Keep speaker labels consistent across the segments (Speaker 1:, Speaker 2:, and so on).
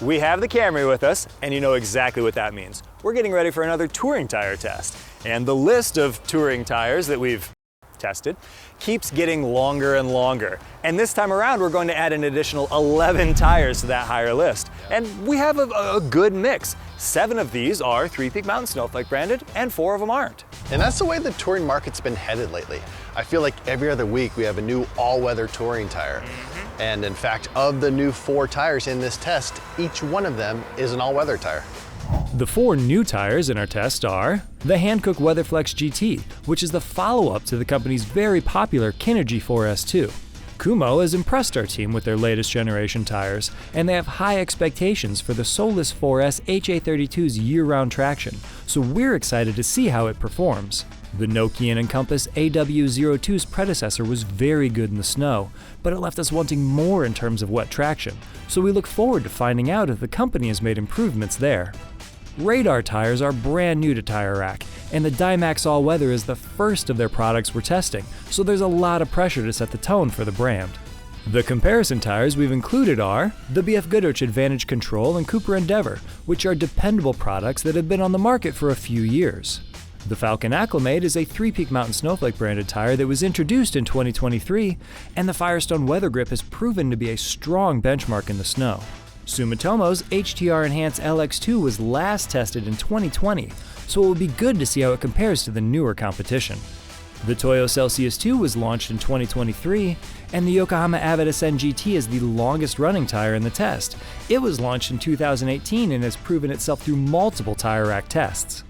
Speaker 1: We have the Camry with us, and you know exactly what that means. We're getting ready for another touring tire test. And the list of touring tires that we've tested keeps getting longer and longer. And this time around, we're going to add an additional 11 tires to that higher list. And we have a good mix. 7 of these are 3-Peak Mountain Snowflake branded, and 4 of them aren't.
Speaker 2: And that's the way the touring market's been headed lately. I feel like every other week we have a new all-weather touring tire. And in fact, of the new 4 tires in this test, each one of them is an all-weather tire.
Speaker 3: The 4 new tires in our test are the Hankook WeatherFlex GT, which is the follow-up to the company's very popular Kinergy 4S2. Kumho has impressed our team with their latest generation tires, and they have high expectations for the Solus 4S HA32's year-round traction, so we're excited to see how it performs. The Nokian and Compass AW02's predecessor was very good in the snow, but it left us wanting more in terms of wet traction, so we look forward to finding out if the company has made improvements there. Radar tires are brand new to Tire Rack, and the Dymax All-Weather is the first of their products we're testing, so there's a lot of pressure to set the tone for the brand. The comparison tires we've included are the BF Goodrich Advantage Control and Cooper Endeavor, which are dependable products that have been on the market for a few years. The Falcon Acclimate is a 3-Peak Mountain Snowflake branded tire that was introduced in 2023, and the Firestone Weather Grip has proven to be a strong benchmark in the snow. Sumitomo's HTR Enhance LX2 was last tested in 2020, so it will be good to see how it compares to the newer competition. The Toyo Celsius 2 was launched in 2023, and the Yokohama Avid Ascend GT is the longest running tire in the test. It was launched in 2018 and has proven itself through multiple Tire Rack tests.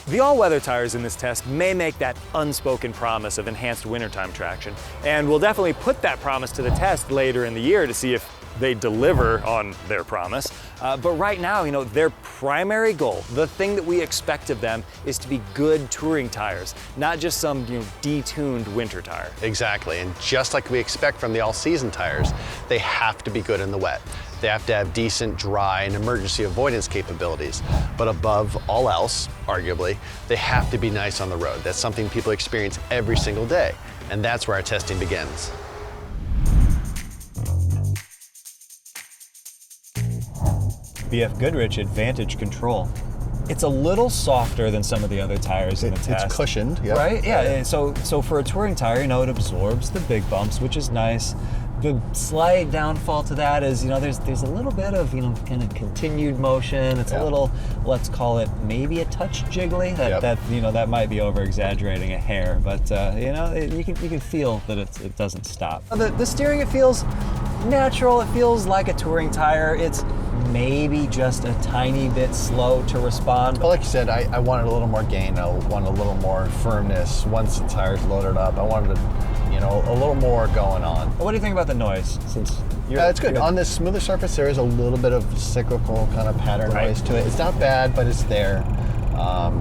Speaker 1: The all-weather tires in this test may make that unspoken promise of enhanced wintertime traction, and we'll definitely put that promise to the test later in the year to see if they deliver on their promise. But right now, their primary goal, the thing that we expect of them, is to be good touring tires, not just some detuned winter tire.
Speaker 2: Exactly, and just like we expect from the all-season tires, they have to be good in the wet. They have to have decent dry and emergency avoidance capabilities. But above all else, arguably, they have to be nice on the road. That's something people experience every single day, and that's where our testing begins.
Speaker 1: BF Goodrich Advantage Control. It's a little softer than some of the other tires in the test.
Speaker 2: It's cushioned, yeah.
Speaker 1: Right? Yeah. So for a touring tire, it absorbs the big bumps, which is nice. The slight downfall to that is, there's a little bit of, kind of continued motion. It's a little, let's call it maybe a touch jiggly. That might be over exaggerating a hair, but you can feel that it doesn't stop. The steering, it feels natural. It feels like a touring tire. It's maybe just a tiny bit slow to respond.
Speaker 2: Well, like you said, I wanted a little more gain. I wanted a little more firmness once the tire's loaded up. I wanted a little more going on.
Speaker 1: What do you think about the noise?
Speaker 2: It's good. On this smoother surface, there is a little bit of cyclical kind of pattern noise to it. It's not bad, but it's there.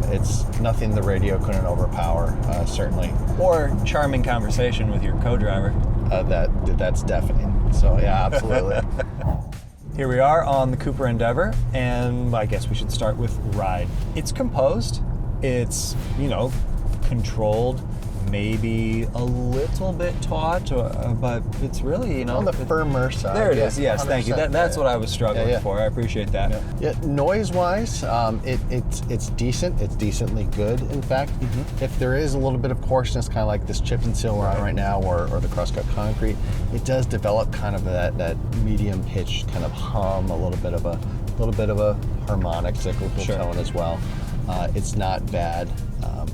Speaker 2: It's nothing the radio couldn't overpower, certainly.
Speaker 1: Or charming conversation with your co-driver.
Speaker 2: That's deafening. So yeah, absolutely.
Speaker 1: Here we are on the Cooper Endeavor, and I guess we should start with ride. It's composed, it's, controlled, maybe a little bit taut, but it's really,
Speaker 2: on the firmer side.
Speaker 1: There it is, yes, thank you. That's what I was struggling for. I appreciate that.
Speaker 2: Yeah, noise-wise, it's decent. It's decently good, in fact. If there is a little bit of coarseness, kind of like this chip and seal we're on right now, or the cross-cut concrete, it does develop kind of that medium-pitched kind of hum, a little bit of a harmonic cyclical tone as well. It's not bad,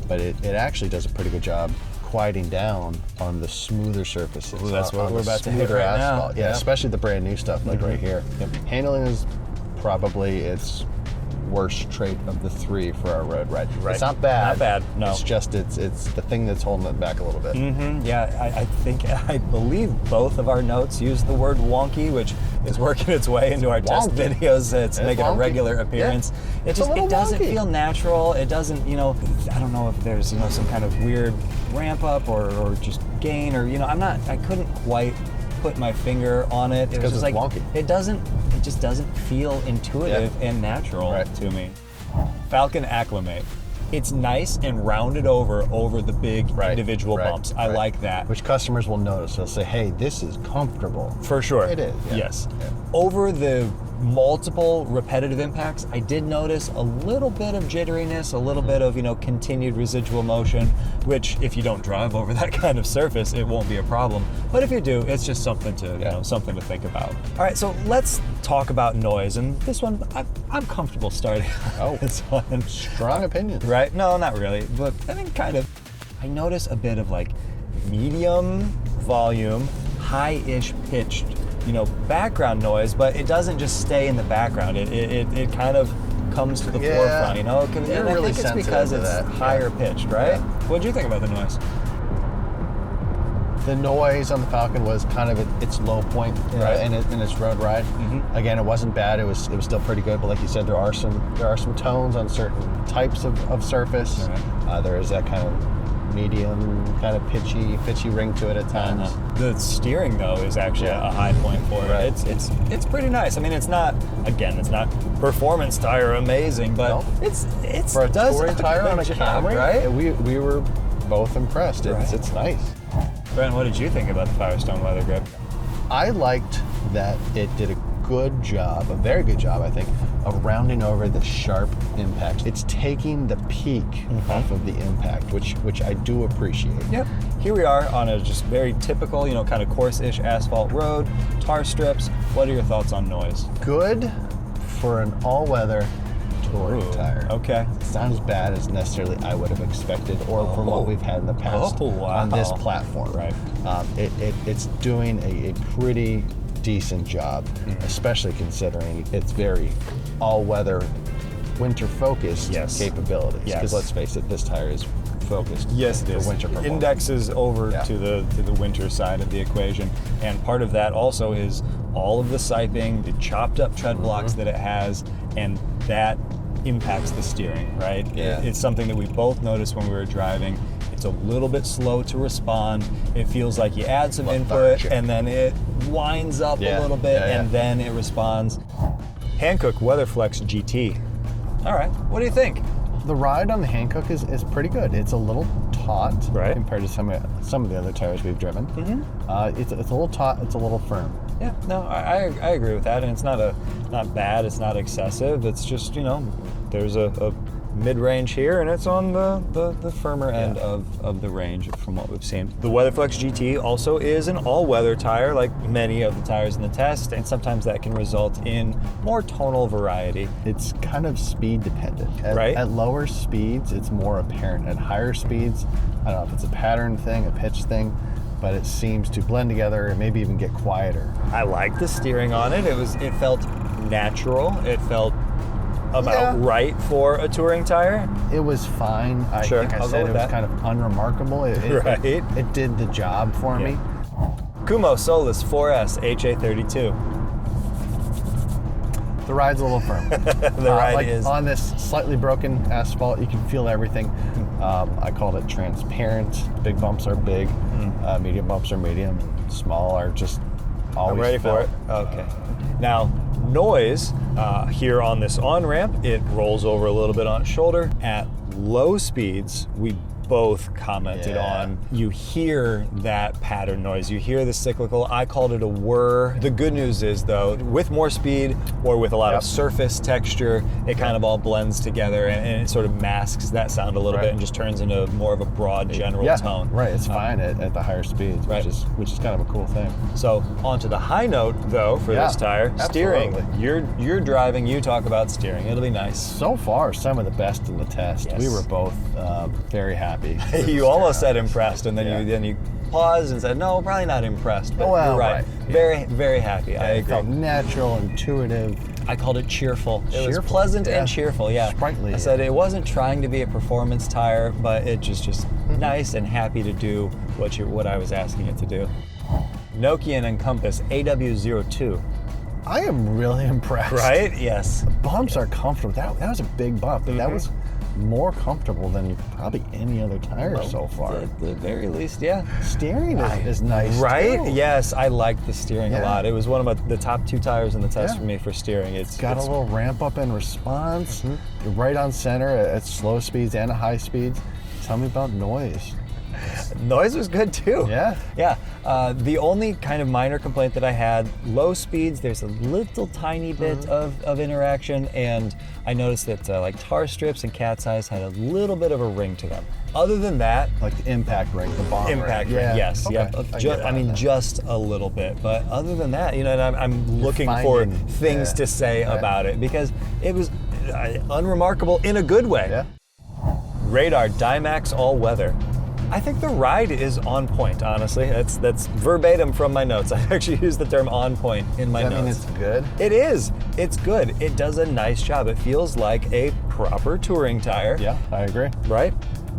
Speaker 2: but it actually does a pretty good job quieting down on the smoother surfaces.
Speaker 1: Ooh, that's what we're about to hit right now.
Speaker 2: Yeah, especially the brand new stuff like right here. Handling is probably its worst trait of the 3 for our road ride. It's not bad.
Speaker 1: Not bad, no.
Speaker 2: It's just it's the thing that's holding it back a little bit.
Speaker 1: Yeah, I believe both of our notes use the word wonky, which is working its way into our test videos. It's making a regular appearance.
Speaker 2: Yeah.
Speaker 1: It doesn't feel natural. It doesn't, I don't know if there's, some kind of weird ramp up or just gain or, I couldn't quite put my finger on it.
Speaker 2: Because it's wonky.
Speaker 1: It just doesn't feel intuitive and natural to me. Falcon Acclimate. It's nice and rounded over the big individual bumps. I like that.
Speaker 2: Which customers will notice. They'll say, hey, this is comfortable.
Speaker 1: For sure.
Speaker 2: It is. Yeah.
Speaker 1: Yes. Yeah. Over the multiple repetitive impacts, I did notice a little bit of jitteriness, a little bit of, continued residual motion, which if you don't drive over that kind of surface, it won't be a problem. But if you do, it's just something to, something to think about. All right, so let's talk about noise. And this one, I'm comfortable starting.
Speaker 2: Oh,
Speaker 1: this one.
Speaker 2: Strong opinions.
Speaker 1: Right? No, not really, but I mean, kind of. I notice a bit of like medium volume, high-ish pitched, background noise, but it doesn't just stay in the background. It kind of comes to the forefront, And
Speaker 2: You're
Speaker 1: I
Speaker 2: really
Speaker 1: think it's because it's higher pitched, right?
Speaker 2: Yeah.
Speaker 1: What did you think about the noise?
Speaker 2: The noise on the Falcon was kind of at its low point, right, in its road ride. Again, it wasn't bad. It was still pretty good. But like you said, there are some tones on certain types of surface.
Speaker 1: Right.
Speaker 2: There is that kind of medium, kind of pitchy ring to it at times.
Speaker 1: The steering though is actually a high point for it.
Speaker 2: Right.
Speaker 1: It's pretty nice. I mean, it's not performance tire amazing, but it's
Speaker 2: for a
Speaker 1: does
Speaker 2: touring tire on a
Speaker 1: job,
Speaker 2: Camry,
Speaker 1: right?
Speaker 2: We were both impressed. It's nice.
Speaker 1: Brent, what did you think about the Firestone Weather Grip?
Speaker 2: I liked that it did a good job, a very good job, I think, of rounding over the sharp impacts. It's taking the peak off of the impact, which I do appreciate.
Speaker 1: Yep. Here we are on a just very typical, kind of coarse-ish asphalt road, tar strips. What are your thoughts on noise?
Speaker 2: Good for an all-weather touring tire.
Speaker 1: Okay.
Speaker 2: It's not as bad as necessarily I would have expected, or from what we've had in the past on this platform.
Speaker 1: Right.
Speaker 2: It's doing a pretty decent job, especially considering it's very all-weather, winter-focused capabilities. Because let's face it, this tire is focused.
Speaker 1: Yes, it is.
Speaker 2: For winter performance.
Speaker 1: Indexes over to the winter side of the equation, and part of that also is all of the siping, the chopped up tread blocks that it has, and that impacts the steering. Right?
Speaker 2: Yeah.
Speaker 1: It's something that we both noticed when we were driving. It's a little bit slow to respond. It feels like you add some input and then it winds up a little bit and then it responds. Hankook WeatherFlex GT. All right, what do you think?
Speaker 2: The ride on the Hankook is pretty good. It's a little taut compared to some of the other tires we've driven. It's a little taut. It's a little firm.
Speaker 1: Yeah, no, I agree with that, and it's not bad. It's not excessive. It's just there's a mid-range here, and it's on the firmer end of the range from what we've seen. The WeatherFlex GT also is an all-weather tire, like many of the tires in the test, and sometimes that can result in more tonal variety.
Speaker 2: It's kind of speed dependent. At lower speeds, it's more apparent. At higher speeds, I don't know if it's a pattern thing, a pitch thing, but it seems to blend together and maybe even get quieter.
Speaker 1: I like the steering on it. It felt natural. It felt about right for a touring tire.
Speaker 2: It was fine. I think I said it was kind of unremarkable. It did the job for me.
Speaker 1: Kumho Solus 4S HA32.
Speaker 2: The ride's a little firm.
Speaker 1: The ride is.
Speaker 2: On this slightly broken asphalt, you can feel everything. I called it transparent. Big bumps are big. Medium bumps are medium. Small are just always
Speaker 1: I'm ready for it. Okay. Now, noise here on this on-ramp, it rolls over a little bit on its shoulder. At low speeds, we both commented on, you hear that pattern noise. You hear the cyclical. I called it a whir. The good news is, though, with more speed or with a lot of surface texture, it kind of all blends together and it sort of masks that sound a little bit and just turns into more of a broad general tone.
Speaker 2: Right, it's fine at the higher speeds, which is kind of a cool thing.
Speaker 1: So onto the high note, though, for this tire, steering. You're driving, you talk about steering. It'll be nice.
Speaker 2: So far, some of the best in the test.
Speaker 1: Yes.
Speaker 2: We were both very happy.
Speaker 1: You almost said impressed, and then you paused and said, "No, probably not impressed." But you're right. Very, very happy. I agree.
Speaker 2: It felt natural, intuitive.
Speaker 1: I called it cheerful. It was pleasant and cheerful. Yeah.
Speaker 2: Sprightly.
Speaker 1: I said it wasn't trying to be a performance tire, but it just nice and happy to do what I was asking it to do. Nokian Encompass AW02.
Speaker 2: I am really impressed.
Speaker 1: Right? Yes.
Speaker 2: The bumps are comfortable. That was a big bump, and that was more comfortable than probably any other tire so far.
Speaker 1: At the very least, yeah.
Speaker 2: Steering is nice,
Speaker 1: right?
Speaker 2: too.
Speaker 1: Yes, I like the steering a lot. It was one of the top 2 tires in the test for me for steering. It's
Speaker 2: got a little ramp up in response. You're right on center at slow speeds and at high speeds. Tell me about noise.
Speaker 1: Noise was good too.
Speaker 2: Yeah.
Speaker 1: Yeah. The only kind of minor complaint that I had, low speeds, there's a little tiny bit of interaction, and I noticed that like tar strips and cat's eyes had a little bit of a ring to them. Other than that,
Speaker 2: Like the impact ring, the bomb
Speaker 1: impact
Speaker 2: ring.
Speaker 1: ring,
Speaker 2: Yeah.
Speaker 1: yes,
Speaker 2: Okay.
Speaker 1: yep. I mean, just a little bit, but other than that, you know, and I'm looking for
Speaker 2: finding-
Speaker 1: things
Speaker 2: yeah.
Speaker 1: to say
Speaker 2: Right.
Speaker 1: about it because it was unremarkable in a good way.
Speaker 2: Yeah.
Speaker 1: Radar Dymax All Weather. I think the ride is on point, honestly. That's verbatim from my notes. I actually used the term on point in my
Speaker 2: Does that mean
Speaker 1: notes.
Speaker 2: it's good?
Speaker 1: It is. It's good. It does a nice job. It feels like a proper touring tire.
Speaker 2: Yeah, I agree.
Speaker 1: Right?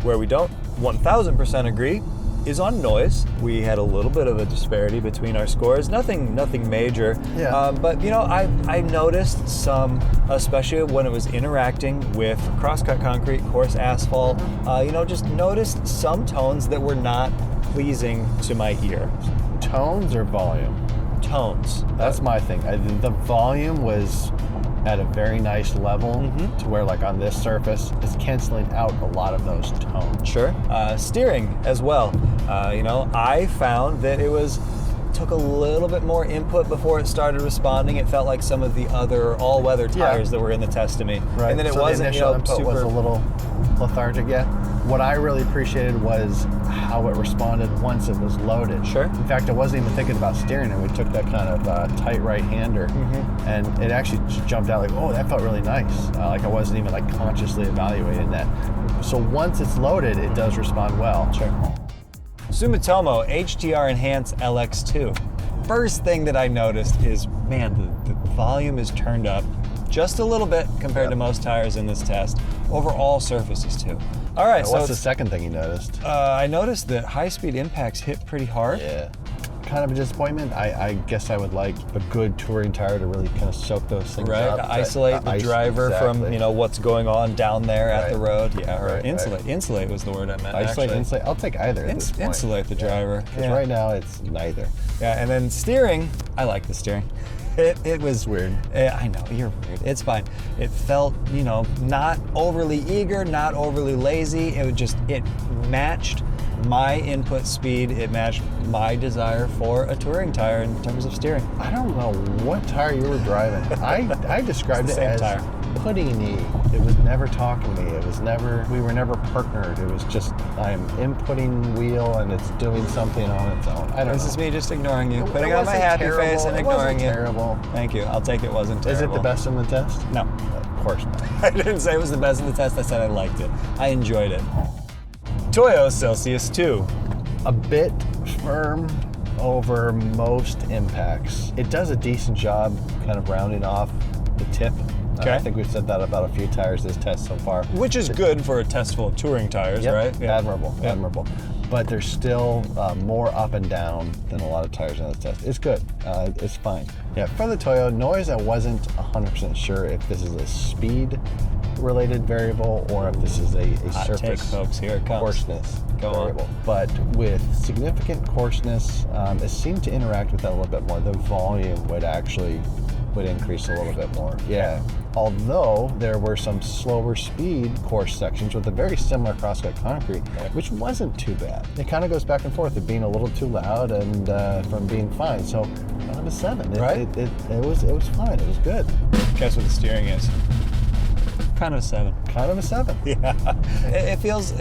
Speaker 1: Where we don't 1000% agree is on noise. We had a little bit of a disparity between our scores. Nothing major.
Speaker 2: Yeah.
Speaker 1: But you know, I noticed some, especially when it was interacting with crosscut concrete, coarse asphalt. You know, just noticed some tones that were not pleasing to my ear.
Speaker 2: Tones or volume?
Speaker 1: Tones.
Speaker 2: That's my thing. The volume was at a very nice level to where, like on this surface, it's canceling out a lot of those tones.
Speaker 1: Sure. Steering as well. You know, I found that took a little bit more input before it started responding. It felt like some of the other all-weather tires that were in the test to me.
Speaker 2: Right.
Speaker 1: And then it
Speaker 2: so
Speaker 1: wasn't,
Speaker 2: the
Speaker 1: you
Speaker 2: initial
Speaker 1: know,
Speaker 2: input
Speaker 1: super.
Speaker 2: was a little lethargic. Yeah. What I really appreciated was how it responded once it was loaded.
Speaker 1: Sure.
Speaker 2: In fact, I wasn't even thinking about steering, and we took that kind of tight right-hander, and it actually just jumped out like, oh, that felt really nice. Like I wasn't even like consciously evaluating that. So once it's loaded, it does respond well.
Speaker 1: Sure. Sumitomo HTR Enhance LX2. First thing that I noticed is, man, the volume is turned up just a little bit compared to most tires in this test, over all surfaces too. All right, so
Speaker 2: What's the second thing you noticed?
Speaker 1: I noticed that high-speed impacts hit pretty hard.
Speaker 2: Yeah. Kind of a disappointment. I guess I would like a good touring tire to really kind of soak those things
Speaker 1: Right,
Speaker 2: up.
Speaker 1: to isolate the driver from,
Speaker 2: exactly.
Speaker 1: you know, what's going on down there at the
Speaker 2: Right.
Speaker 1: road. Yeah, or
Speaker 2: Right,
Speaker 1: insulate.
Speaker 2: right.
Speaker 1: Insulate was the word I meant.
Speaker 2: Isolate,
Speaker 1: actually.
Speaker 2: insulate. I'll take either at this point.
Speaker 1: Insulate the driver.
Speaker 2: Because
Speaker 1: Yeah.
Speaker 2: right now it's neither.
Speaker 1: Yeah, and then steering. I like the steering. It was
Speaker 2: weird.
Speaker 1: I know, you're weird. It's fine. It felt, you know, not overly eager, not overly lazy. It matched my input speed. It matched my desire for a touring tire in terms of steering.
Speaker 2: I don't know what tire you were driving. I described
Speaker 1: It's
Speaker 2: it
Speaker 1: the same
Speaker 2: as
Speaker 1: tire.
Speaker 2: pudding-y. It was never talking to me. We were never partnered. It was just, I'm inputting wheel and it's doing something on its own. I don't
Speaker 1: This
Speaker 2: know.
Speaker 1: is me just ignoring you,
Speaker 2: It
Speaker 1: putting on my
Speaker 2: wasn't
Speaker 1: happy
Speaker 2: terrible.
Speaker 1: face and
Speaker 2: It
Speaker 1: ignoring
Speaker 2: wasn't
Speaker 1: you.
Speaker 2: terrible.
Speaker 1: Thank you. I'll take it wasn't
Speaker 2: Is
Speaker 1: terrible.
Speaker 2: it the best in the test?
Speaker 1: No.
Speaker 2: Of course not.
Speaker 1: I didn't say it was the best in the test. I said I liked it. I enjoyed it. Toyo Celsius 2.
Speaker 2: A bit firm over most impacts. It does a decent job kind of rounding off the tip.
Speaker 1: Okay.
Speaker 2: I think we've said that about a few tires this test so far.
Speaker 1: Which is good for a test full of touring tires,
Speaker 2: Yep,
Speaker 1: right?
Speaker 2: Admirable,
Speaker 1: Yeah.
Speaker 2: admirable. But there's still more up and down than a lot of tires in this test. It's good. It's fine. Yeah, for the Toyo, noise, I wasn't 100% sure if this is a speed-related variable or if this is a
Speaker 1: Hot take,
Speaker 2: surface
Speaker 1: folks. Here it comes.
Speaker 2: coarseness
Speaker 1: Go on.
Speaker 2: variable. But with significant coarseness, it seemed to interact with that a little bit more. The volume would increase a little bit more. Yeah. Although there were some slower speed course sections with a very similar crosscut concrete, which wasn't too bad. It kind of goes back and forth of being a little too loud and from being fine. So kind of a 7.
Speaker 1: Right.
Speaker 2: It was fine. It was good.
Speaker 1: Guess what the steering is? Kind of a 7.
Speaker 2: Kind of a 7.
Speaker 1: Yeah. It feels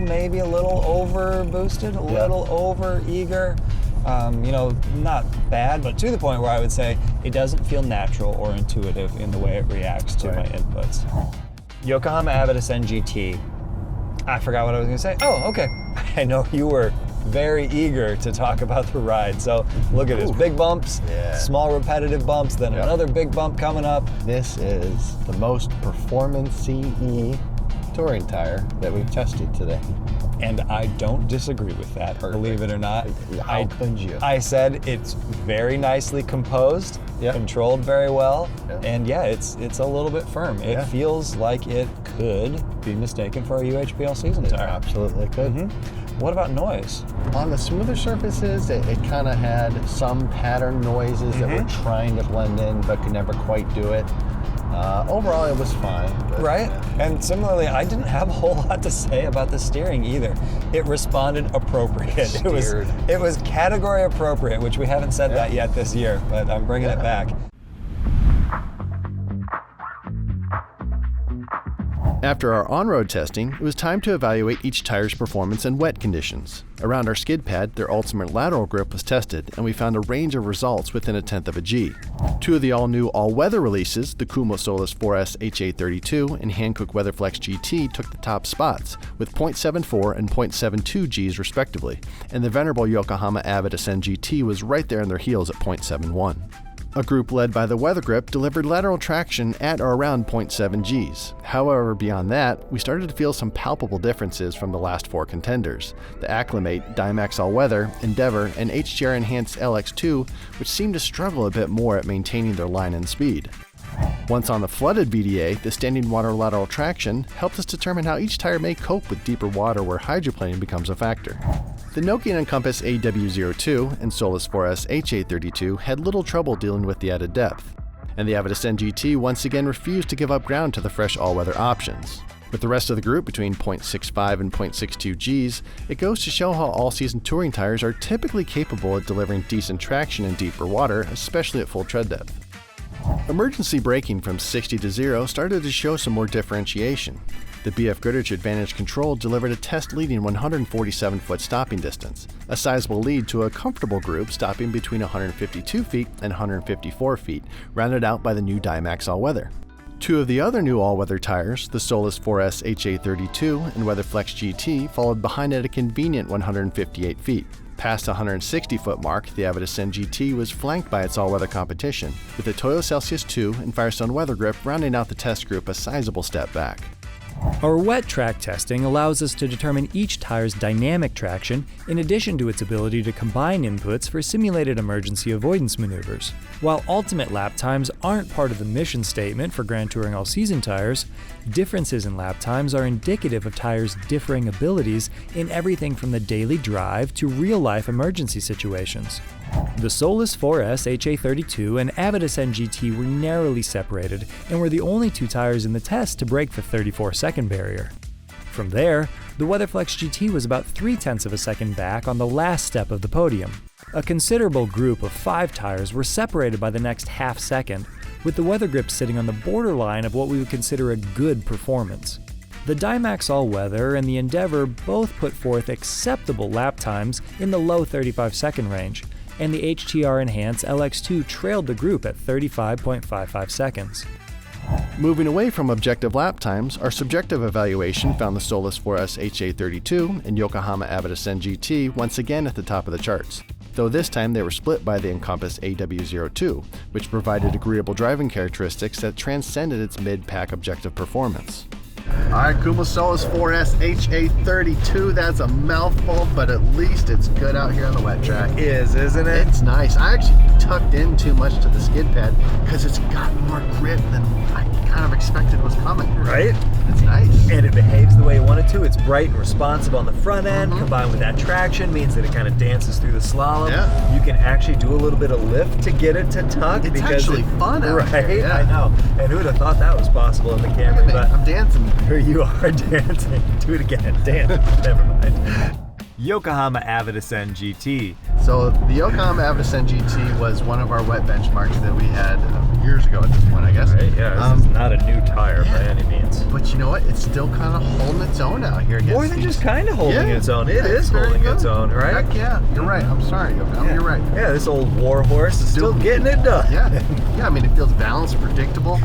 Speaker 1: maybe a little over boosted, a little over eager. You know, not bad, but to the point where I would say it doesn't feel natural or intuitive in the way it reacts to my inputs. Yokohama Avitus NGT. I forgot what I was going to say. Oh, okay. I know you were very eager to talk about the ride. So look at this. Big bumps, small repetitive bumps, then another big bump coming up.
Speaker 2: This is the most performance-y touring tire that we've tested today.
Speaker 1: And I don't disagree with that, believe it or not.
Speaker 2: How could you?
Speaker 1: I said it's very nicely composed, controlled very well, and yeah, it's a little bit firm. It feels like it could be mistaken for a UHPL season tire.
Speaker 2: Absolutely could.
Speaker 1: What about noise?
Speaker 2: On the smoother surfaces, it kind of had some pattern noises that were trying to blend in but could never quite do it. Overall, it was fine. But,
Speaker 1: Right? And similarly, I didn't have a whole lot to say about the steering either. It responded appropriate. It was category appropriate, which we haven't said that yet this year, but I'm bringing it back.
Speaker 2: After our on-road testing, it was time to evaluate each tire's performance in wet conditions. Around our skid pad, their ultimate lateral grip was tested, and we found a range of results within 1/10 of a G. Two of the all-new all-weather releases, the Kumho Solus 4S HA32 and Hankook WeatherFlex GT, took the top spots, with 0.74 and 0.72 Gs respectively, and the venerable Yokohama Avid Ascend GT was right there on their heels at 0.71. A group led by the Weather Grip delivered lateral traction at or around 0.7 Gs. However, beyond that, we started to feel some palpable differences from the last four contenders: the Acclimate, Dymax All Weather, Endeavor, and HTR Enhanced LX2, which seemed to struggle a bit more at maintaining their line and speed. Once on the flooded VDA, the standing water lateral traction helped us determine how each tire may cope with deeper water where hydroplaning becomes a factor. The Nokian Encompass AW02 and Solus 4S HA32 had little trouble dealing with the added depth, and the Avid Ascend GT once again refused to give up ground to the fresh all-weather options. With the rest of the group between 0.65 and 0.62 Gs, it goes to show how all-season touring tires are typically capable of delivering decent traction in deeper water, especially at full tread depth. Emergency braking from 60 to 0 started to show some more differentiation. The BF Goodrich Advantage Control delivered a test-leading 147-foot stopping distance, a sizable lead to a comfortable group stopping between 152 feet and 154 feet, rounded out by the new Dymax All Weather. Two of the other new all-weather tires, the Solus 4S HA32 and WeatherFlex GT, followed behind at a convenient 158 feet. Past the 160-foot mark, the Avid Ascend GT was flanked by its all-weather competition, with the Toyo Celsius 2 and Firestone Weather Grip rounding out the test group a sizable step back.
Speaker 3: Our wet track testing allows us to determine each tire's dynamic traction in addition to its ability to combine inputs for simulated emergency avoidance maneuvers. While ultimate lap times aren't part of the mission statement for Grand Touring all-season tires, differences in lap times are indicative of tires' differing abilities in everything from the daily drive to real-life emergency situations. The Solus 4S HA32 and Avid Ascend GT were narrowly separated and were the only two tires in the test to break the 34-second barrier. From there, the WeatherFlex GT was about 0.3 of a second back on the last step of the podium. A considerable group of 5 tires were separated by the next half second, with the Weather Grip sitting on the borderline of what we would consider a good performance. The Dymax All Weather and the Endeavor both put forth acceptable lap times in the low 35-second range, and the HTR Enhanced LX2 trailed the group at 35.55 seconds.
Speaker 2: Moving away from objective lap times, our subjective evaluation found the Solus 4S HA32 and Yokohama Avid Ascend GT once again at the top of the charts, though this time they were split by the Encompass AW02, which provided agreeable driving characteristics that transcended its mid-pack objective performance. Alright, Kumho Solus 4S HA32, that's a mouthful, but at least it's good out here on the wet track.
Speaker 1: It is, isn't it?
Speaker 2: It's nice. I actually tucked in too much to the skid pad because it's got more grip than I kind of expected was coming.
Speaker 1: Right?
Speaker 2: It's nice.
Speaker 1: And it behaves the way you want it to. It's bright and responsive on the front end, combined with that traction means that it kind of dances through the slalom.
Speaker 2: Yeah.
Speaker 1: You can actually do a little bit of lift to get it to tuck.
Speaker 2: It's actually fun out
Speaker 1: right?
Speaker 2: here, yeah.
Speaker 1: I know. And who would have thought that was possible in the Camry?
Speaker 2: But I'm dancing.
Speaker 1: Here you are dancing. Do it again. Dance. Never mind. Yokohama Avid Ascend GT.
Speaker 2: So the Yokohama Avid Ascend GT was one of our wet benchmarks that we had years ago at this point, I guess.
Speaker 1: Right, yeah, this is not a new tire by any means.
Speaker 2: But you know what? It's still kind of holding its own out here.
Speaker 1: More than just kind of holding its own. It is
Speaker 2: very
Speaker 1: holding
Speaker 2: good.
Speaker 1: its own, right?
Speaker 2: Heck yeah. You're right. I'm sorry, Yokohama. You're right.
Speaker 1: Yeah, this old war horse is still getting it done.
Speaker 2: Yeah. Yeah, I mean, it feels balanced, predictable.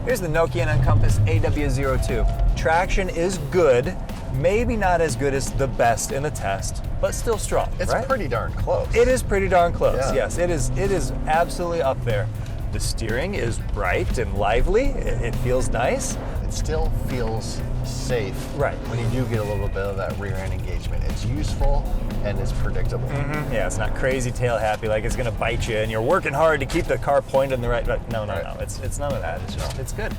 Speaker 1: Here's the Nokian Encompass AW02. Traction is good. Maybe not as good as the best in the test, but still strong.
Speaker 2: It's
Speaker 1: right?
Speaker 2: pretty darn close.
Speaker 1: It is pretty darn close.
Speaker 2: Yeah.
Speaker 1: Yes, it is absolutely up there. The steering is bright and lively. It feels nice.
Speaker 2: It still feels safe.
Speaker 1: Right.
Speaker 2: When you do get a little bit of that rear end engagement. It's useful and it's predictable.
Speaker 1: Yeah, it's not crazy tail happy like it's gonna bite you and you're working hard to keep the car pointed in the right direction. No. It's none of that. It's just it's good.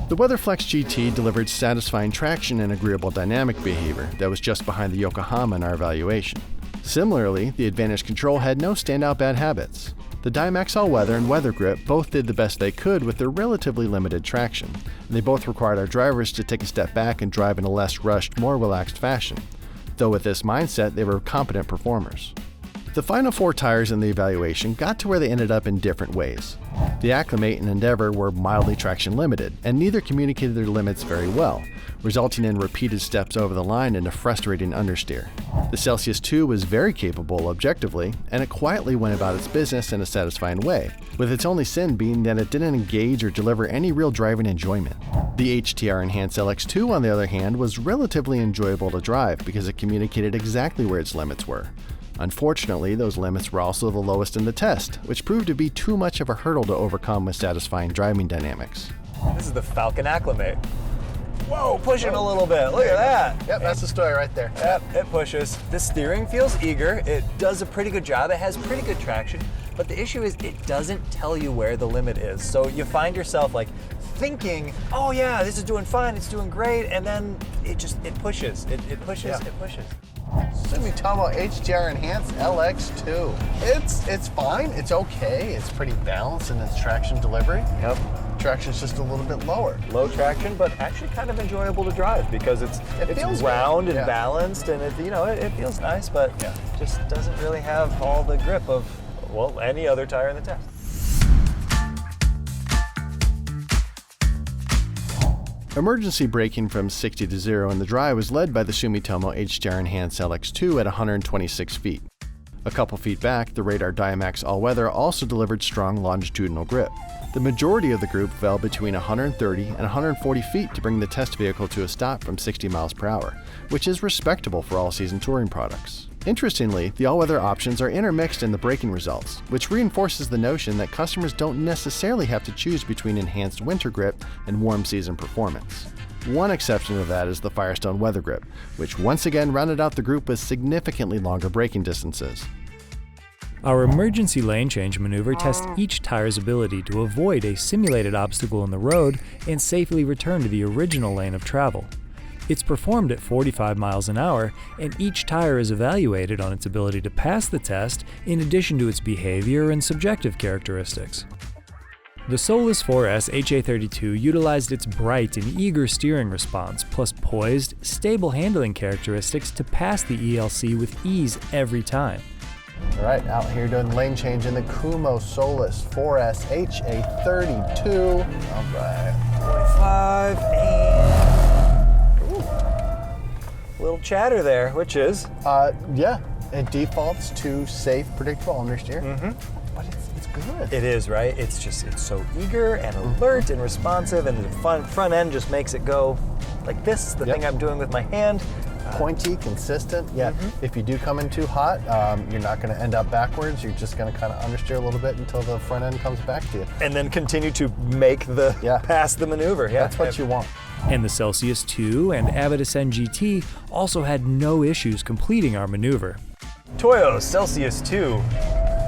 Speaker 2: The WeatherFlex GT delivered satisfying traction and agreeable dynamic behavior that was just behind the Yokohama in our evaluation. Similarly, the Advantage Control had no standout bad habits. The Dymax All-Weather and Weather Grip both did the best they could with their relatively limited traction, and they both required our drivers to take a step back and drive in a less rushed, more relaxed fashion. Though with this mindset, they were competent performers. The final 4 tires in the evaluation got to where they ended up in different ways. The Acclimate and Endeavor were mildly traction limited, and neither communicated their limits very well, resulting in repeated steps over the line and a frustrating understeer. The Celsius 2 was very capable objectively, and it quietly went about its business in a satisfying way, with its only sin being that it didn't engage or deliver any real driving enjoyment. The HTR Enhanced LX2, on the other hand, was relatively enjoyable to drive because it communicated exactly where its limits were. Unfortunately, those limits were also the lowest in the test, which proved to be too much of a hurdle to overcome with satisfying driving dynamics.
Speaker 1: This is the Falcon Acclimate. Whoa, pushing a little bit. Look at that.
Speaker 2: Yep, that's the story right there.
Speaker 1: Yep, it pushes. The steering feels eager. It does a pretty good job. It has pretty good traction. But the issue is it doesn't tell you where the limit is. So you find yourself like thinking, oh yeah, this is doing fine, it's doing great, and then it pushes. It pushes.
Speaker 2: Sumitomo HTR Enhanced LX2. It's fine, it's okay, it's pretty balanced in its traction delivery.
Speaker 1: Yep.
Speaker 2: Traction's just a little bit lower.
Speaker 1: Low traction, but actually kind of enjoyable to drive because it's
Speaker 2: feels
Speaker 1: round
Speaker 2: good.
Speaker 1: and balanced, and it feels nice, but just doesn't really have all the grip of, well, any other tire in the test.
Speaker 2: Emergency braking from 60 to 0 in the dry was led by the Sumitomo HTR Enhanced LX2 at 126 feet. A couple feet back, the Radar Dymax All-Weather also delivered strong longitudinal grip. The majority of the group fell between 130 and 140 feet to bring the test vehicle to a stop from 60 miles per hour, which is respectable for all-season touring products. Interestingly, the all-weather options are intermixed in the braking results, which reinforces the notion that customers don't necessarily have to choose between enhanced winter grip and warm season performance. One exception to that is the Firestone Weather Grip, which once again rounded out the group with significantly longer braking distances.
Speaker 3: Our emergency lane change maneuver tests each tire's ability to avoid a simulated obstacle in the road and safely return to the original lane of travel. It's performed at 45 miles an hour, and each tire is evaluated on its ability to pass the test in addition to its behavior and subjective characteristics. The Solus 4S HA32 utilized its bright and eager steering response plus poised, stable handling characteristics to pass the ELC with ease every time.
Speaker 2: All right, out here doing the lane change in the Kumo Solus 4S HA32. All right.
Speaker 1: 45 and... little chatter there, which is?
Speaker 2: Yeah, it defaults to safe, predictable understeer. But it's good.
Speaker 1: It is, right? It's so eager and alert and responsive, and the front end just makes it go like this, the thing I'm doing with my hand.
Speaker 2: Pointy, consistent. Yeah, if you do come in too hot, you're not going to end up backwards. You're just going to kind of understeer a little bit until the front end comes back to you.
Speaker 1: And then continue to make the pass the maneuver. Yeah,
Speaker 2: that's what you want.
Speaker 3: And the Celsius 2 and Avid Ascend GT also had no issues completing our maneuver.
Speaker 1: Toyo Celsius 2,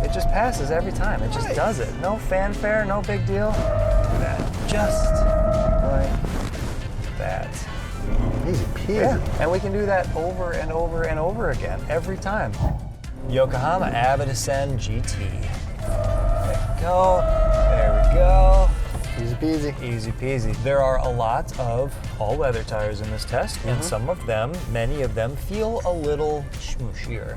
Speaker 1: it just passes every time. It just does it. No fanfare, no big deal. Look at that. Just like that.
Speaker 2: Easy peasy.
Speaker 1: Yeah. And we can do that over and over and over again, every time. Yokohama Avid Ascend GT. There we go. There we go.
Speaker 2: Easy peasy.
Speaker 1: Easy peasy. There are a lot of all-weather tires in this test, and some of them, many of them, feel a little schmooshier,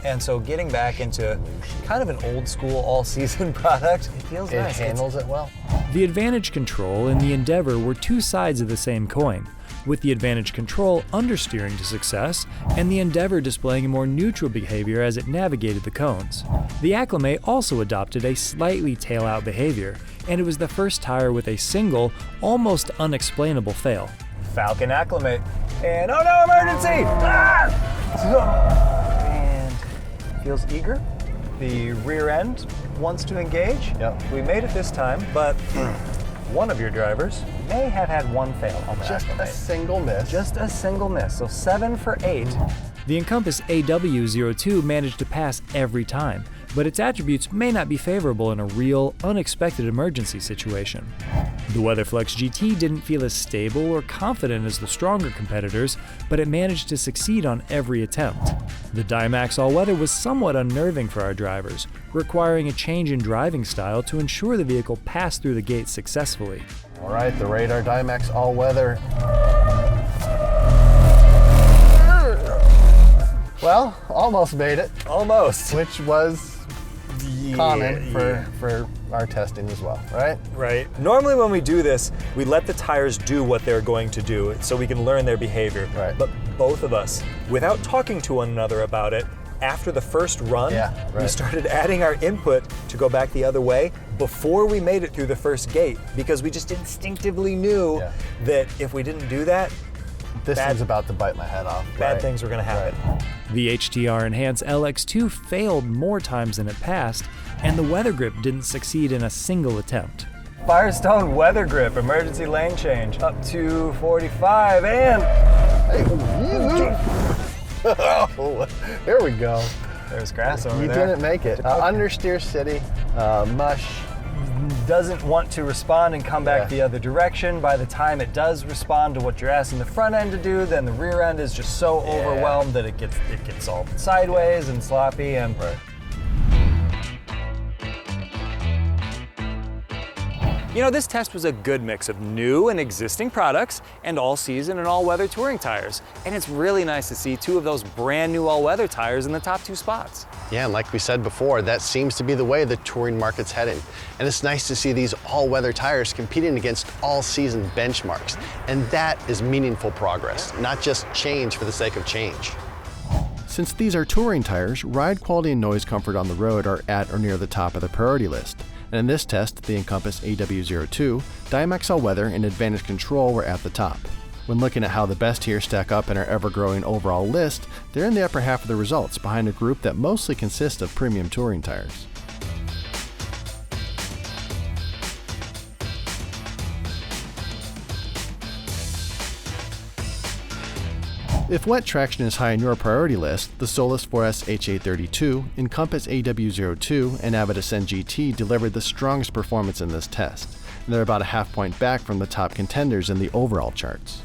Speaker 1: And so getting back into kind of an old-school all-season product, it feels nice.
Speaker 2: It handles it well.
Speaker 3: The Advantage Control and the Endeavor were two sides of the same coin, with the Advantage Control understeering to success, and the Endeavor displaying a more neutral behavior as it navigated the cones. The Acclimate also adopted a slightly tail-out behavior, and it was the first tire with a single, almost unexplainable fail.
Speaker 1: Falcon Acclimate. And oh no, emergency! And feels eager. The rear end wants to engage.
Speaker 2: Yep.
Speaker 1: We made it this time, but one of your drivers may have had one fail on the
Speaker 2: Just
Speaker 1: Acclimate.
Speaker 2: a single miss.
Speaker 1: Just a single miss, so 7 for 8.
Speaker 3: The Encompass AW02 managed to pass every time, but its attributes may not be favorable in a real, unexpected emergency situation. The WeatherFlex GT didn't feel as stable or confident as the stronger competitors, but it managed to succeed on every attempt. The Dymax All-Weather was somewhat unnerving for our drivers, requiring a change in driving style to ensure the vehicle passed through the gates successfully.
Speaker 2: All right, the Radar Dymax All-Weather. Well, almost made it.
Speaker 1: Almost.
Speaker 2: Which was common for our testing as well, right?
Speaker 4: Right. Normally when we do this, we let the tires do what they're going to do so we can learn their behavior.
Speaker 2: Right.
Speaker 4: But both of us, without talking to one another about it, after the first run, we started adding our input to go back the other way before we made it through the first gate, because we just instinctively knew that if we didn't do that,
Speaker 2: this thing's about to bite my head off.
Speaker 4: Bad things were going to happen.
Speaker 3: The HTR Enhance LX2 failed more times than it passed, and the Weather Grip didn't succeed in a single attempt.
Speaker 4: Firestone Weather Grip, emergency lane change, up to 45, and...
Speaker 2: Oh, here we go.
Speaker 4: There's grass over
Speaker 2: You
Speaker 4: there.
Speaker 2: didn't make it. Understeer city, mush.
Speaker 4: Doesn't want to respond and come back the other direction. By the time it does respond to what you're asking the front end to do, then the rear end is just so overwhelmed that it gets all sideways and sloppy and. You know, this test was a good mix of new and existing products and all-season and all-weather touring tires. And it's really nice to see two of those brand new all-weather tires in the top two spots.
Speaker 2: Yeah, and like we said before, that seems to be the way the touring market's heading. And it's nice to see these all-weather tires competing against all-season benchmarks. And that is meaningful progress, not just change for the sake of change. Since these are touring tires, ride quality and noise comfort on the road are at or near the top of the priority list. And in this test, the Encompass AW02, Dymax All-Weather, and Advantage Control were at the top. When looking at how the best here stack up in our ever-growing overall list, they're in the upper half of the results, behind a group that mostly consists of premium touring tires. If wet traction is high on your priority list, the Solus 4S HA32, Encompass AW02, and Avid Ascend GT delivered the strongest performance in this test, and they're about a half point back from the top contenders in the overall charts.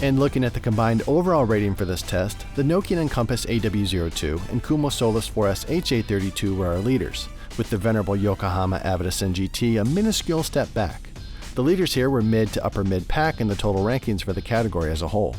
Speaker 2: And looking at the combined overall rating for this test, the Nokian Encompass AW02 and Kumo Solus 4S HA32 were our leaders, with the venerable Yokohama Avid Ascend GT a minuscule step back. The leaders here were mid to upper mid pack in the total rankings for the category as a whole.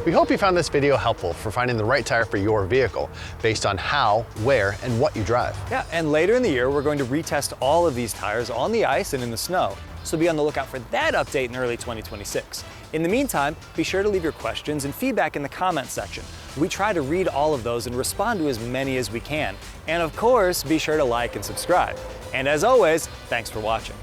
Speaker 2: We hope you found this video helpful for finding the right tire for your vehicle based on how, where, and what you drive.
Speaker 4: Yeah, and later in the year, we're going to retest all of these tires on the ice and in the snow. So be on the lookout for that update in early 2026. In the meantime, be sure to leave your questions and feedback in the comments section. We try to read all of those and respond to as many as we can. And of course, be sure to like and subscribe. And as always, thanks for watching.